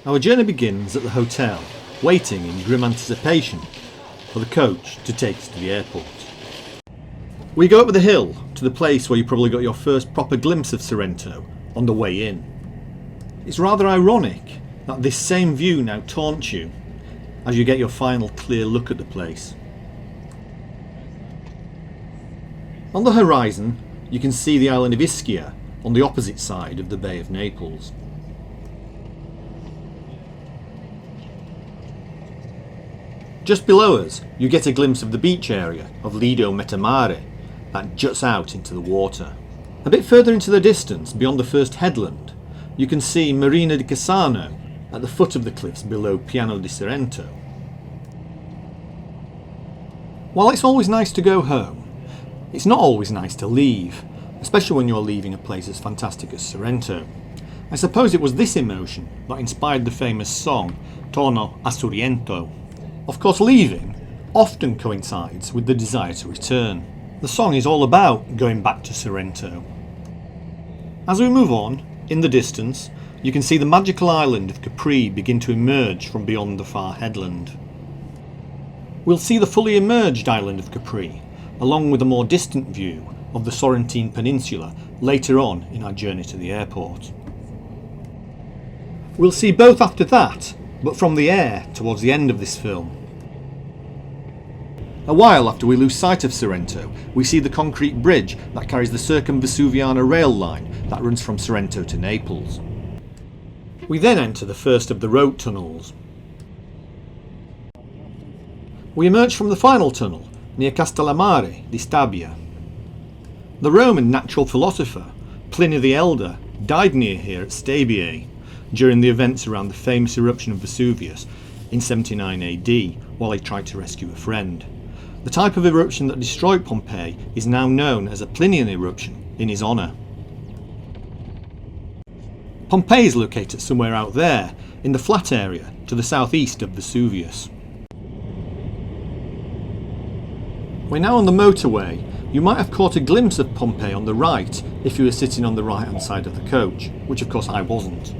Our journey begins at the hotel, waiting in grim anticipation for the coach to take us to the airport. We go up the hill to the place where you probably got your first proper glimpse of Sorrento on the way in. It's rather ironic that this same view now taunts you as you get your final clear look at the place. On the horizon you can see the island of Iscia on the opposite side of the Bay of Naples. Just below us, you get a glimpse of the beach area of Lido Metamare that juts out into the water. A bit further into the distance, beyond the first headland, you can see Marina di Cassano at the foot of the cliffs below Piano di Sorrento. While it's always nice to go home, it's not always nice to leave, especially when you're leaving a place as fantastic as Sorrento. I suppose it was this emotion that inspired the famous song Torna a Surriento. Of course, leaving often coincides with the desire to return. The song is all about going back to Sorrento. As we move on, in the distance, you can see the magical island of Capri begin to emerge from beyond the far headland. We'll see the fully emerged island of Capri, along with a more distant view of the Sorrentine Peninsula later on in our journey to the airport. We'll see both after that, but from the air towards the end of this film. A while after we lose sight of Sorrento, we see the concrete bridge that carries the Circumvesuvia rail line that runs from Sorrento to Naples. We then enter the first of the road tunnels. We emerge from the final tunnel near Castelmare di Stabia. The Roman natural philosopher Pliny the Elder died near here at Stabia during the events around the famous eruption of Vesuvius in 79 AD while he tried to rescue a friend. The type of eruption that destroyed Pompeii is now known as a Plinian eruption in his honour. Pompeii is located somewhere out there in the flat area to the southeast of Vesuvius. We're now on the motorway. You might have caught a glimpse of Pompeii on the right if you were sitting on the right hand side of the coach, which of course I wasn't.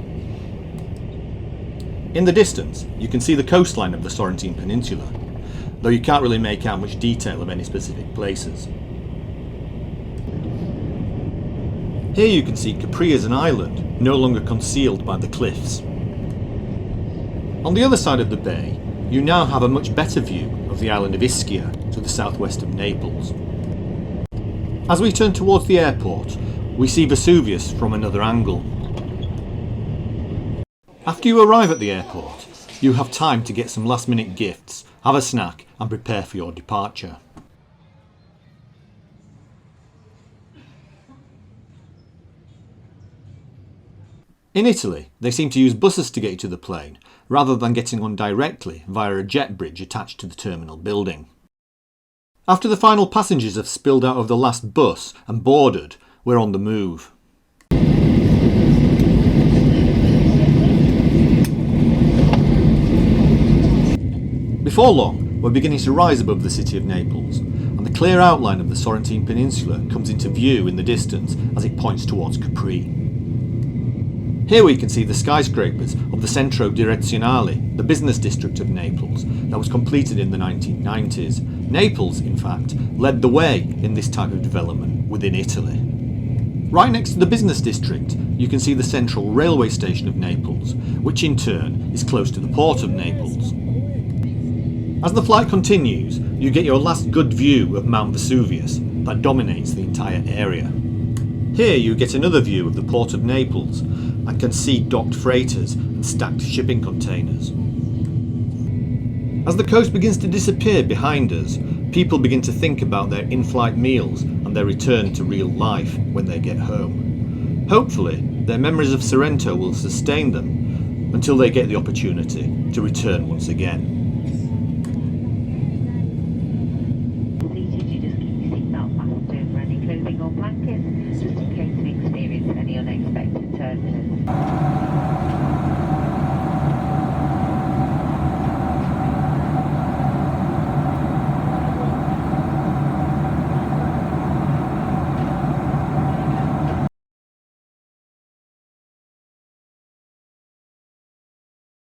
In the distance you can see the coastline of the Sorrentine Peninsula, though you can't really make out much detail of any specific places. Here you can see Capri as an island, no longer concealed by the cliffs. On the other side of the bay, you now have a much better view of the island of Ischia to the southwest of Naples. As we turn towards the airport, we see Vesuvius from another angle. After you arrive at the airport, you have time to get some last-minute gifts, have a snack and prepare for your departure. In Italy, they seem to use buses to get you to the plane, rather than getting on directly via a jet bridge attached to the terminal building. After the final passengers have spilled out of the last bus and boarded, we're on the move. Before long, we're beginning to rise above the city of Naples, and the clear outline of the Sorrentine Peninsula comes into view in the distance as it points towards Capri. Here we can see the skyscrapers of the Centro Direzionale, the business district of Naples, that was completed in the 1990s. Naples, in fact, led the way in this type of development within Italy. Right next to the business district, you can see the central railway station of Naples, which in turn is close to the port of Naples. As the flight continues, you get your last good view of Mount Vesuivius that dominates the entire area. Here you get another view of the port of Naples and can see docked freighters and stacked shipping containers. As the coast begins to disappear behind us, people begin to think about their in-flight meals and their return to real life when they get home. Hopefully, their memories of Sorrento will sustain them until they get the opportunity to return once again. Blankets, just in case we experience any unexpected turbulence.